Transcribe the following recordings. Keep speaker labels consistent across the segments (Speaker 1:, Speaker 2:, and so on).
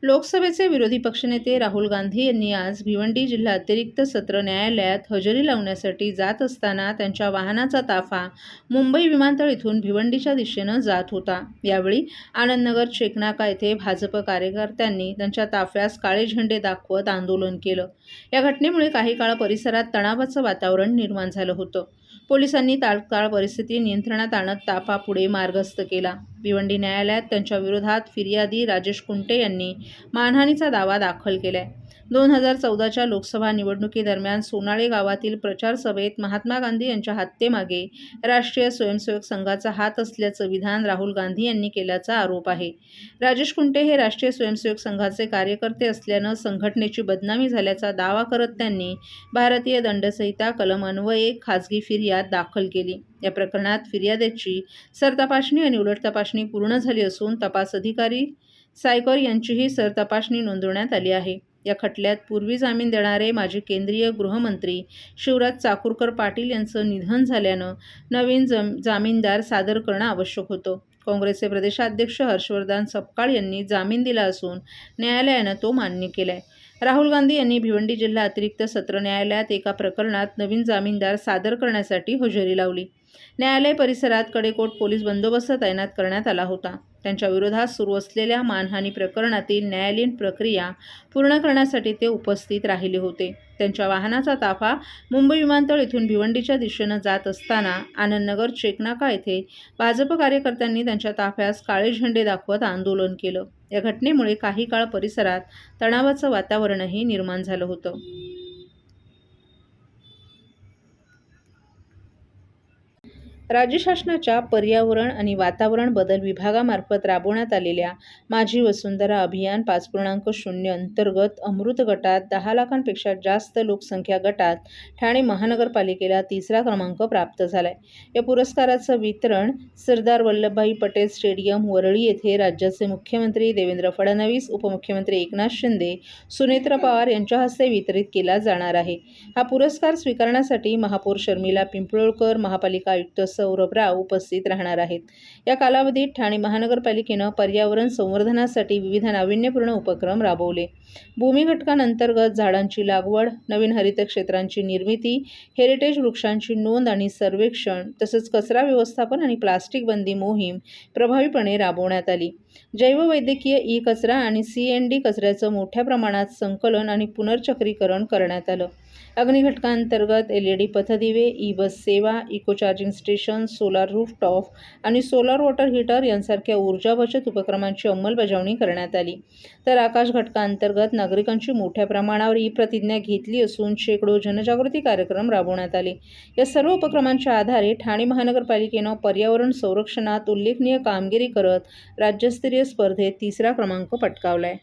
Speaker 1: लोकसभेचे विरोधी पक्षनेते राहुल गांधी यांनी आज भिवंडी जिल्हा अतिरिक्त सत्र न्यायालयात हजेरी लावण्यासाठी जात असताना त्यांच्या वाहनाचा ताफा मुंबई विमानतळ इथून भिवंडीच्या दिशेनं जात होता। यावेळी आनंदनगर चेकनाका येथे भाजप कार्यकर्त्यांनी त्यांच्या ताफ्यास काळे झेंडे दाखवत आंदोलन केलं। या घटनेमुळे काही काळ परिसरात तणावाचं वातावरण निर्माण झालं होतं। पोलिसांनी तात्काळ परिस्थिती नियंत्रणात आणत ताफा पुढे मार्गस्थ केला। भिवंडी न्यायालयात त्यांच्या विरोधात फिर्यादी राजेश कुंटे यांनी मानहानीचा दावा दाखल केलाय। 2014च्या लोकसभा निवडणुकीदरम्यान सोनाळे गावातील प्रचार सभेत महात्मा गांधी यांच्या हत्येमागे राष्ट्रीय स्वयंसेवक संघाचा हात असल्याचं विधान राहुल गांधी यांनी केल्याचा आरोप आहे। राजेश कुंटे हे राष्ट्रीय स्वयंसेवक संघाचे कार्यकर्ते असल्यानं संघटनेची बदनामी झाल्याचा दावा करत त्यांनी भारतीय दंडसंहिता कलम अन्वये खासगी फिर्याद दाखल केली। या प्रकरणात फिर्यादेची सरतपासणी आणि उलट तपासणी पूर्ण झाली असून तपास अधिकारी सायकर यांचीही सरतपासणी नोंदवण्यात आली आहे। या खटल्यात पूर्वी जामीन देणारे माजी केंद्रीय गृहमंत्री शिवराज चाकूरकर पाटील यांचं निधन झाल्यानं नवीन जामीनदार सादर करणं आवश्यक होतं। काँग्रेसचे प्रदेशाध्यक्ष हर्षवर्धन सपकाळ यांनी जामीन दिला असून न्यायालयानं तो मान्य केलाय। राहुल गांधी यांनी भिवंडी जिल्हा अतिरिक्त सत्र न्यायालयात एका प्रकरणात नवीन जामीनदार सादर करण्यासाठी हजेरी लावली। न्यायालय परिसरात कडेकोट पोलीस बंदोबस्त तैनात करण्यात आला होता। त्यांच्या विरोधात सुरू असलेल्या मानहानी प्रकरणातील न्यायालयीन प्रक्रिया पूर्ण करण्यासाठी ते उपस्थित राहिले होते। त्यांच्या वाहनाचा ताफा मुंबई विमानतळ इथून भिवंडीच्या दिशेनं जात असताना आनंदनगर चेकनाका येथे भाजप कार्यकर्त्यांनी त्यांच्या ताफ्यास काळे झेंडे दाखवत आंदोलन केलं। या घटनेमुळे काही काळ परिसरात तणावाचं वातावरणही निर्माण झालं होतं। राज्य शासनाच्या पर्यावरण आणि वातावरण बदल विभागामार्फत राबवण्यात आलेल्या माझी वसुंधरा अभियान 5.0 अंतर्गत अमृत गटात 10 लाखांपेक्षा जास्त लोकसंख्या गटात ठाणे महानगरपालिकेला 3रा क्रमांक प्राप्त झालाय। या पुरस्काराचं वितरण सरदार वल्लभभाई पटेल स्टेडियम वरळी येथे राज्याचे मुख्यमंत्री देवेंद्र फडणवीस, उपमुख्यमंत्री एकनाथ शिंदे, सुनेत्र पवार यांच्या हस्ते वितरित केला जाणार आहे। हा पुरस्कार स्वीकारण्यासाठी महापौर शर्मिला पिंपळकर, महापालिका आयुक्त सौरभ राव उपस्थित राहणार आहेत। या कालावधीत ठाणे महानगरपालिकेनं पर्यावरण संवर्धनासाठी विविध नाविन्यपूर्ण उपक्रम राबवले। भूमी घटकांअंतर्गत झाडांची लागवड, नवीन हरित क्षेत्रांची निर्मिती, हेरिटेज वृक्षांची नोंद आणि सर्वेक्षण, तसंच कचरा व्यवस्थापन आणि प्लास्टिक बंदी मोहीम प्रभावीपणे राबवण्यात आली। जैववैद्यकीय ई-कचरा आणि CND कचऱ्याचं मोठ्या प्रमाणात संकलन आणि पुनर्चक्रीकरण करण्यात आलं। अग्निघटकांअंतर्गत LED पथदिवे, ई-बस सेवा, eco charging station, solar rooftop आणि सोलार वॉटर हीटर यांसारख्या ऊर्जा बचत उपक्रमांची अंमलबजावणी करण्यात आली। तर आकाश घटकांअंतर्गत नागरिकांची मोठ्या प्रमाणावर ई-प्रतिज्ञा घेतली असून शेकडो जनजागृती कार्यक्रम राबवण्यात आले। या सर्व उपक्रमांच्या आधारे ठाणे महानगरपालिकेनं पर्यावरण संरक्षणात उल्लेखनीय कामगिरी करत राज्यस्तरीय स्पर्धेत 3रा क्रमांक पटकावलाय।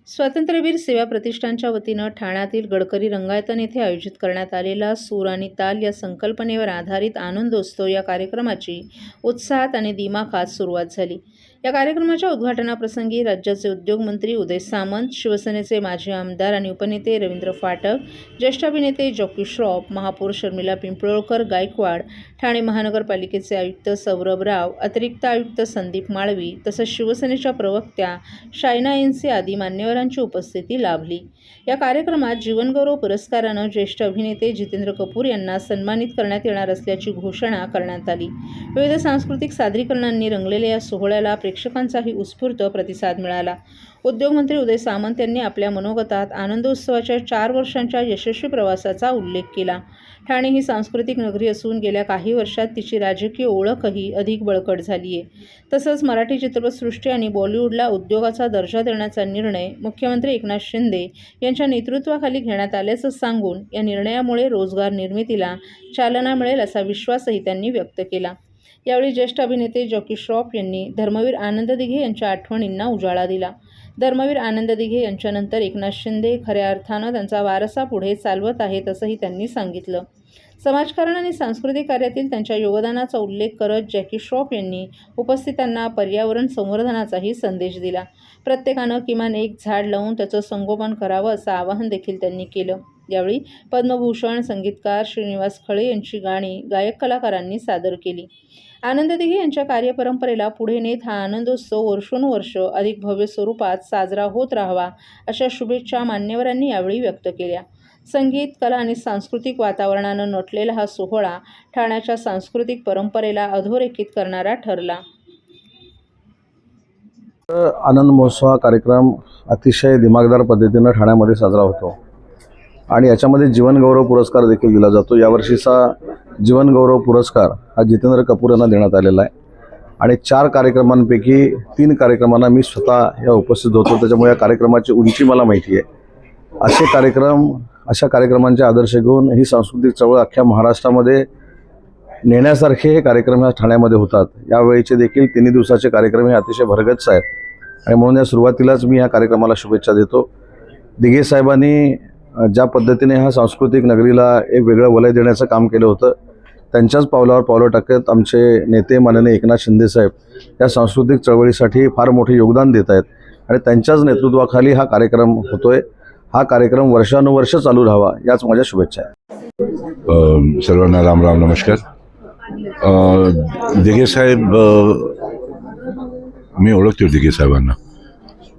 Speaker 1: स्वातंत्र्यवीर सेवा प्रतिष्ठानच्या वतीनं ठाण्यातील गडकरी रंगायतन येथे आयोजित करण्यात आलेला सूर आणि ताल या संकल्पनेवर आधारित आनंदोत्सव या कार्यक्रमाची उत्साहात आणि दिमाखात सुरुवात झाली। या कार्यक्रमाच्या उद्घाटनाप्रसंगी राज्याचे उद्योगमंत्री उदय सामंत, शिवसेनेचे माजी आमदार आणि उपनेते रवींद्र फाटक, ज्येष्ठ अभिनेते जॉकी श्रॉफ, महापौर शर्मिला पिंपळकर गायकवाड, ठाणे महानगरपालिकेचे आयुक्त सौरभ राव, अतिरिक्त आयुक्त संदीप माळवी तसंच शिवसेनेच्या प्रवक्त्या शायना एनसी आदी मान्यवरांची उपस्थिती लाभली। या कार्यक्रमात जीवनगौरव पुरस्कारानं ज्येष्ठ अभिनेते जितेंद्र कपूर यांना सन्मानित करण्यात येणार असल्याची घोषणा करण्यात आली। विविध सांस्कृतिक सादरीकरणांनी रंगलेल्या या सोहळ्याला प्रेक्षकांचाही उत्स्फूर्त प्रतिसाद मिळाला। उद्योगमंत्री उदय सामंत यांनी आपल्या मनोगतात आनंदोत्सवाच्या 4 वर्षांच्या यशस्वी प्रवासाचा उल्लेख केला। ठाणे ही सांस्कृतिक नगरी असून गेल्या काही वर्षात तिची राजकीय ओळखही अधिक बळकट झाली आहे। तसंच मराठी चित्रपटसृष्टी आणि बॉलिवूडला उद्योगाचा दर्जा देण्याचा निर्णय मुख्यमंत्री एकनाथ शिंदे यांच्या नेतृत्वाखाली घेण्यात आल्याचं सांगून या निर्णयामुळे रोजगार निर्मितीला चालना मिळेल असा विश्वासही त्यांनी व्यक्त केला। यावेळी ज्येष्ठ अभिनेते जॉकी श्रॉफ यांनी धर्मवीर आनंद दिघे यांच्या आठवणींना उजाळा दिला। धर्मवीर आनंद दिघे यांच्यानंतर एकनाथ शिंदे खऱ्या अर्थानं त्यांचा वारसा पुढे चालवत आहेत असंही त्यांनी सांगितलं। समाजकारण आणि सांस्कृतिक कार्यातील त्यांच्या योगदानाचा उल्लेख करत जॅकी श्रॉफ यांनी उपस्थितांना पर्यावरण संवर्धनाचाही संदेश दिला. प्रत्येकानं किमान एक झाड लावून त्याचं संगोपन करावं असं आवाहन देखील त्यांनी केलं. यावेळी पद्मभूषण संगीतकार श्रीनिवास खळे यांची गाणी गायक कलाकारांनी सादर केली. आनंद दिघे यांच्या कार्यपरंपरेला पुढे नेत हा आनंदोत्सव वर्षोनुवर्ष अधिक भव्य स्वरूपात साजरा होत राहावा अशा शुभेच्छा मान्यवरांनी यावेळी व्यक्त केल्या. संगीत, कला आणि सांस्कृतिक वातावरणानं नटलेला हा सोहळा ठाण्याच्या सांस्कृतिक परंपरेला अधोरेखित करणारा ठरला.
Speaker 2: आनंद महोत्सव हा कार्यक्रम अतिशय दिमागदार पद्धतीनं ठाण्यामध्ये साजरा होतो आणि याच्यामध्ये जीवनगौरव पुरस्कार देखील दिला जातो. यावर्षीचा जीवनगौरव पुरस्कार हा जितेंद्र कपूर यांना देण्यात आलेला आहे आणि 4 कार्यक्रमांपैकी 3 कार्यक्रमांना मी स्वतः या उपस्थित होतो. त्याच्यामुळे या कार्यक्रमाची उंची मला माहिती आहे. अशा कार्यक्रमांचे आदर्श घेऊन ही सांस्कृतिक चळवळ अख्ख्या महाराष्ट्रामध्ये नेण्यासारखे हे कार्यक्रम ह्या ठाण्यामध्ये होतात. यावेळीचे देखील 3 दिवसाचे कार्यक्रम हे अतिशय भरगच्च आहेत आणि म्हणून या सुरुवातीलाच मी या कार्यक्रमाला शुभेच्छा देतो. दिघे साहेबांनी ज्या पद्धतीने ह्या सांस्कृतिक नगरीला एक वेगळं वलय देण्याचं काम केलं होतं, त्यांच्याच पावलावर पावलं टाकत आमचे नेते माननीय एकनाथ शिंदे साहेब या सांस्कृतिक चळवळीसाठी फार मोठे योगदान देत आहेत आणि त्यांच्याच नेतृत्वाखाली हा कार्यक्रम होतोय. हा कार्यक्रम वर्षानुवर्ष चालू राहावा याच माझ्या शुभेच्छा आहेत.
Speaker 3: सर्वांना राम राम नमस्कार. दिघे साहेब, मैं ओळखती हूँ दिघे साहबाना.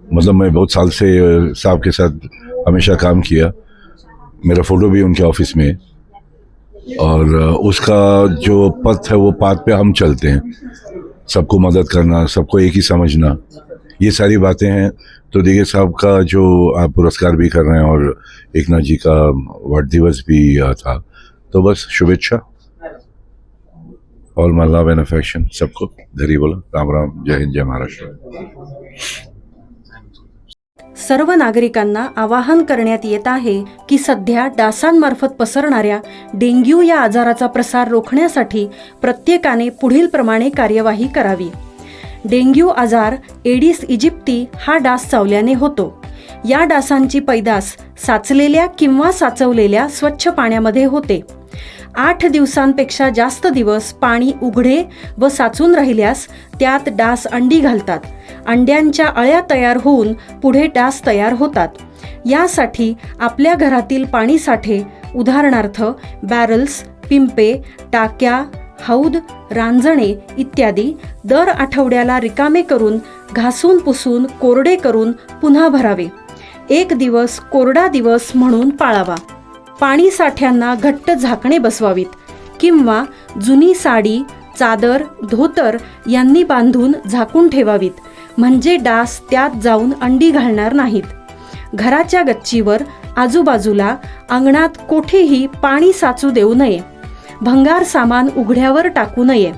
Speaker 3: मतलब मैं बहुत साल से साहब के साथ हमेशा काम किया. मेरा फ़ोटो भी उनके ऑफिस में है और उसका जो पथ है वो पाथ पे हम चलते हैं. सबको मदद करना, सबको एक ही समझना, ये सारी बातें हैं. तो दिघे साहब का जो आप पुरस्कार भी कर रहे हैं और एकनाथ जी का वर्ध दिवस भी था, तो बस शुभेच्छा. ऑल माय लव एंड अफेक्शन सबको. धरी बोला. राम राम. जय हिंद, जय महाराष्ट्र.
Speaker 4: सर्व नागरिकांना आवाहन करण्यात येत आहे की सध्या डासांमार्फत पसरणाऱ्या डेंग्यू या आजाराचा प्रसार रोखण्यासाठी प्रत्येकाने पुढील प्रमाणे कार्यवाही करावी. डेंग्यू आजार एडिस इजिप्ती हा डास चावल्याने होतो. या डासांची पैदास साचलेल्या किंवा साचवलेल्या स्वच्छ पाण्यामध्ये होते. 8 दिवसांपेक्षा जास्त दिवस पाणी उघडे व साचून राहिल्यास त्यात डास अंडी घालतात. अंड्यांच्या अळ्या तयार होऊन पुढे डास तयार होतात. यासाठी आपल्या घरातील पाणीसाठे उदाहरणार्थ बॅरल्स, पिंपे, टाक्या, हौद, रांजणे इत्यादी दर आठवड्याला रिकामे करून घासून पुसून कोरडे करून पुन्हा भरावे. 1 दिवस कोरडा दिवस म्हणून पाळावा. पाणी साठ्यांना घट्ट झाकणे बसवावीत किंवा जुनी साडी, चादर, धोतर यांनी बांधून झाकून ठेवावीत, म्हणजे डास त्यात जाऊन अंडी घालणार नाहीत. घराच्या गच्चीवर, आजूबाजूला, अंगणात कोठेही पाणी साचू देऊ नये. भंगार सामान उघड्यावर टाकू नये.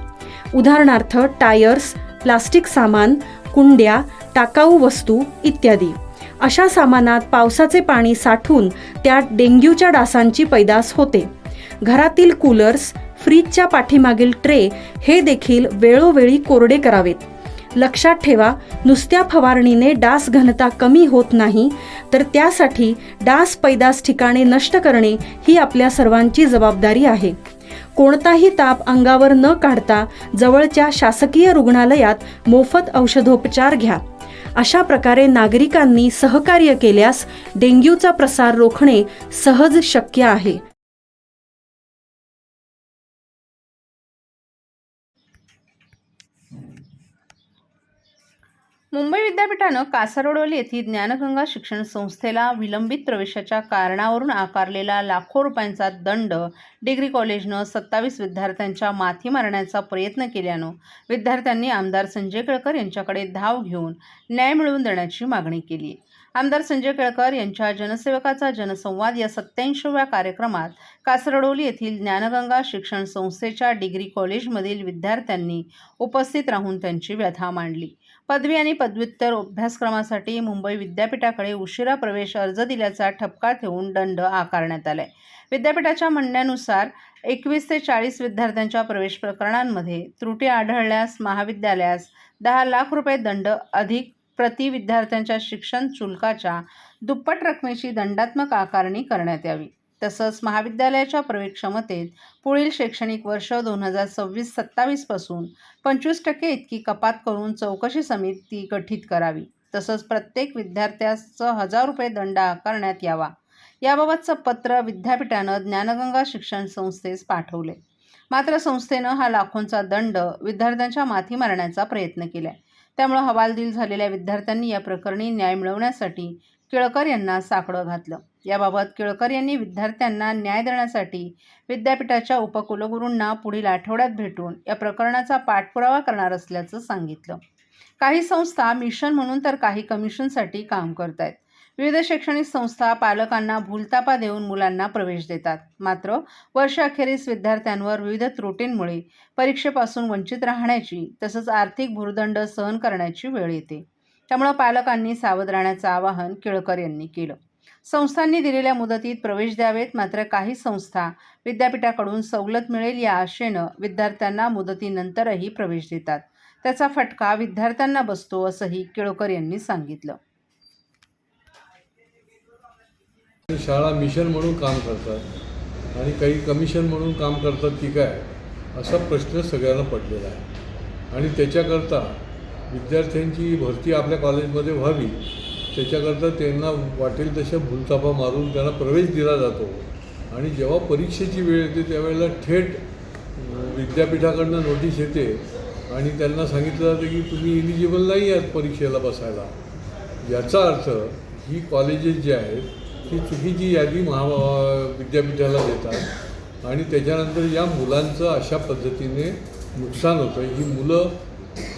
Speaker 4: उदाहरणार्थ टायर्स, प्लास्टिक सामान, कुंड्या, टाकाऊ वस्तू इत्यादी. अशा सामानात पावसाचे पाणी साठून त्यात डेंग्यूच्या डासांची पैदास होते. घरातील कूलर्स, फ्रीजच्या पाठीमागील ट्रे हे देखील वेळोवेळी कोरडे करावेत. लक्षात ठेवा, नुसत्या फवारणीने डास घनता कमी होत नाही, तर त्यासाठी डास पैदास ठिकाणे नष्ट करणे ही आपल्या सर्वांची जबाबदारी आहे. कोणताही ताप अंगावर न काढता जवळच्या शासकीय रुग्णालयात मोफत औषधोपचार घ्या. अशा प्रकारे नागरिकांनी सहकार्य केल्यास डेंग्यूचा प्रसार रोखणे सहज शक्य आहे.
Speaker 1: मुंबई विद्यापीठानं कासारवडवली येथील ज्ञानगंगा शिक्षण संस्थेला विलंबित प्रवेशाच्या कारणावरून आकारलेला लाखो रुपयांचा दंड डिग्री कॉलेजनं 27 विद्यार्थ्यांच्या माथी मारण्याचा प्रयत्न केल्यानं विद्यार्थ्यांनी आमदार संजय केळकर यांच्याकडे धाव घेऊन न्याय मिळवून देण्याची मागणी केली. आमदार संजय केळकर यांच्या जनसेवकाचा जनसंवाद या 87व्या कार्यक्रमात कासारवडवली येथील ज्ञानगंगा शिक्षण संस्थेच्या डिग्री कॉलेजमधील विद्यार्थ्यांनी उपस्थित राहून त्यांची व्यथा मांडली. पदवी आणि पदव्युत्तर अभ्यासक्रमासाठी मुंबई विद्यापीठाकडे उशिरा प्रवेश अर्ज दिल्याचा ठपका ठेवून दंड आकारण्यात आलाय. विद्यापीठाच्या म्हणण्यानुसार 21 ते 40 विद्यार्थ्यांच्या प्रवेश प्रकरणांमध्ये त्रुटी आढळल्यास महाविद्यालयास 10 लाख रुपये दंड अधिक प्रति विद्यार्थ्यांच्या शिक्षण शुल्काच्या दुप्पट रकमेची दंडात्मक आकारणी करण्यात यावी. तसंच महाविद्यालयाच्या प्रवेश क्षमतेत पुढील शैक्षणिक वर्ष 2026-27 पासून 25% इतकी कपात करून चौकशी समिती गठीत करावी. तसंच प्रत्येक विद्यार्थ्यास 1000 रुपये दंड आकारण्यात यावा. याबाबतचं पत्र विद्यापीठानं ज्ञानगंगा शिक्षण संस्थेस पाठवले. मात्र संस्थेनं हा लाखोंचा दंड विद्यार्थ्यांच्या माथी मारण्याचा प्रयत्न केलाय. त्यामुळे हवालदिल झालेल्या विद्यार्थ्यांनी या प्रकरणी न्याय मिळवण्यासाठी केळकर यांना साकडं घातलं. याबाबत केळकर यांनी विद्यार्थ्यांना न्याय देण्यासाठी विद्यापीठाच्या उपकुलगुरूंना पुढील आठवड्यात भेटून या प्रकरणाचा पाठपुरावा करणार असल्याचं सांगितलं. काही संस्था मिशन म्हणून तर काही कमिशनसाठी काम करत आहेत. विविध शैक्षणिक संस्था पालकांना भूलतापा देऊन मुलांना प्रवेश देतात. मात्र वर्षअखेरीस विद्यार्थ्यांवर विविध त्रुटींमुळे परीक्षेपासून वंचित राहण्याची तसंच आर्थिक भुर्दंड सहन करण्याची वेळ येते. त्यामुळे पालकांनी सावध राहण्याचं आवाहन केळकर यांनी केलं. संस्थांनी दिलेल्या मुदतीत प्रवेश द्यावेत. मात्र काही संस्था विद्यापीठाकडून सवलत मिळेल या आशेनं विद्यार्थ्यांना मुदतीनंतरही प्रवेश देतात. त्याचा फटका विद्यार्थ्यांना बसतो असंही केळकर यांनी सांगितलं.
Speaker 5: शाळा मिशन म्हणून काम करतात आणि काही कमिशन म्हणून काम करतात की काय, असा प्रश्न सगळ्यांना पडलेला आहे. आणि त्याच्याकरता विद्यार्थ्यांची भरती आपल्या कॉलेजमध्ये व्हावी, त्याच्याकरता त्यांना वाटेल तशा भूलतापा मारून त्यांना प्रवेश दिला जातो. आणि जेव्हा परीक्षेची वेळ येते त्यावेळेला थेट विद्यापीठाकडनं नोटीस येते आणि त्यांना सांगितलं जातं की तुम्ही इलिजिबल नाही आहात परीक्षेला बसायला. याचा अर्थ ही कॉलेजेस जी आहेत ही चुकीची यादी विद्यापीठाला देतात आणि त्याच्यानंतर या मुलांचं अशा पद्धतीने नुकसान होतं. ही मुलं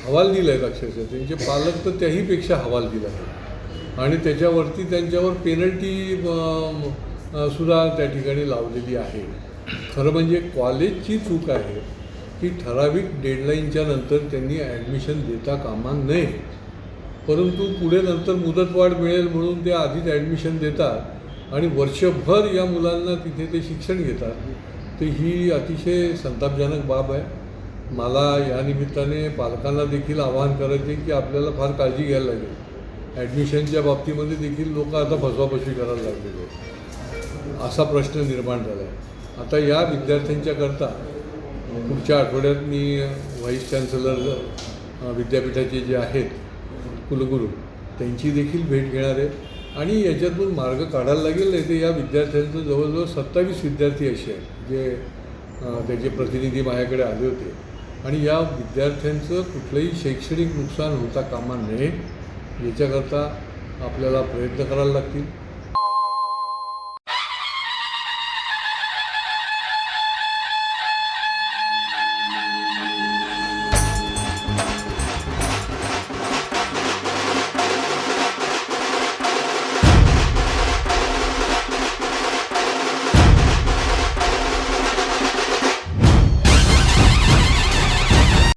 Speaker 5: हवालदिल आहेत, अक्षरशः त्यांचे पालक तर त्याहीपेक्षा हवालदिल आहेत आणि त्याच्यावरती त्यांच्यावर पेनल्टी सुद्धा त्या ठिकाणी लावलेली आहे. खरं म्हणजे कॉलेजची चूक आहे की ठराविक डेडलाईनच्या नंतर त्यांनी ॲडमिशन देता कामा नये, परंतु पुढे नंतर मुदतवाढ मिळेल म्हणून ते आधीच ॲडमिशन देतात आणि वर्षभर या मुलांना तिथे ते शिक्षण घेतात. तर ही अतिशय संतापजनक बाब आहे. मला या निमित्ताने पालकांना देखील आवाहन करायचे की आपल्याला फार काळजी घ्यायला लागेल. ॲडमिशनच्या बाबतीमध्ये देखील लोक आता फसवाफसवी करायला लागलेले आहेत, असा प्रश्न निर्माण झाला आहे. आता या विद्यार्थ्यांच्याकरता पुढच्या आठवड्यात मी व्हाईस चान्सलर विद्यापीठाचे जे आहेत कुलगुरू त्यांची देखील भेट घेणार आहे आणि याच्यातून मार्ग काढायला लागेल. नाही तर या विद्यार्थ्यांचं जवळजवळ 27 विद्यार्थी असे आहेत जे त्याचे प्रतिनिधी माझ्याकडे आले होते आणि या विद्यार्थ्यांचं कुठलंही शैक्षणिक नुकसान होता कामा नये याच्याकरता आपल्याला प्रयत्न करायला लागतील.